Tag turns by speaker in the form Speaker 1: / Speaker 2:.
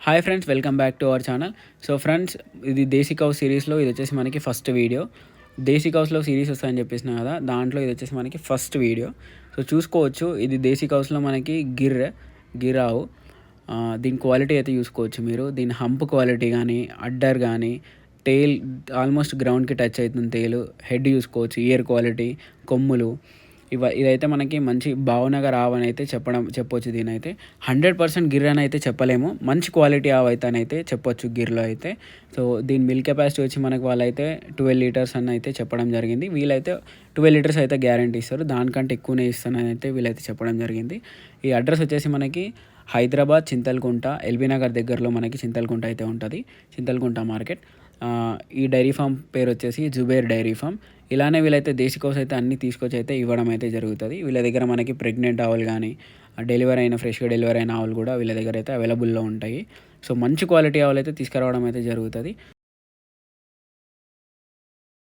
Speaker 1: Hi friends, welcome back to our channel. So friends, ఇది దేశీ cow సిరీస్లో ఇది వచ్చేసి మనకి ఫస్ట్ వీడియో. దేశీ కౌస్లో సిరీస్ వస్తాయని చెప్పేసిన కదా, దాంట్లో ఇది వచ్చేసి మనకి ఫస్ట్ వీడియో. సో చూసుకోవచ్చు, ఇది దేశీ కౌస్లో మనకి గిరావు. దీని క్వాలిటీ అయితే చూసుకోవచ్చు మీరు. దీని హంప్ క్వాలిటీ కానీ, అడ్డర్ కానీ, టెయిల్ ఆల్మోస్ట్ గ్రౌండ్కి టచ్ అవుతుంది. టెయిల్, హెడ్ చూసుకోవచ్చు, ఇయర్ క్వాలిటీ, కొమ్ములు, ఇదైతే మనకి మంచి భావనగా రావని అయితే చెప్పొచ్చు. దీని అయితే 100% గిర్ అని అయితే చెప్పలేము, మంచి క్వాలిటీ అయితే చెప్పొచ్చు గిర్లో అయితే. సో దీని మిల్క్ కెపాసిటీ వచ్చి మనకి వాళ్ళైతే 12 లీటర్స్ అని అయితే చెప్పడం జరిగింది. వీళ్ళైతే 12 లీటర్స్ అయితే గ్యారంటీ ఇస్తారు, దానికంటే ఎక్కువనే ఇస్తానని అయితే వీళ్ళైతే చెప్పడం జరిగింది. ఈ అడ్రస్ వచ్చేసి మనకి హైదరాబాద్ చింతల్కుంట, ఎల్బీ నగర్ దగ్గరలో మనకి చింతల్కుంట అయితే ఉంటుంది, చింతల్కుంట మార్కెట్. ఈ డైరీ ఫామ్ పేరు వచ్చేసి జుబేర్ డైరీ ఫామ్. ఇలానే వీళ్ళైతే దేశీ కౌస్ అయితే అన్నీ తీసుకొచ్చి అయితే ఇవ్వడం అయితే జరుగుతుంది. వీళ్ళ దగ్గర మనకి ప్రెగ్నెంట్ ఆవులు కానీ, ఫ్రెష్గా డెలివరీ అయిన ఆవులు కూడా వీళ్ళ దగ్గర అయితే అవైలబుల్లో ఉంటాయి. సో మంచి క్వాలిటీ ఆవులు అయితే తీసుకురావడం అయితే జరుగుతుంది.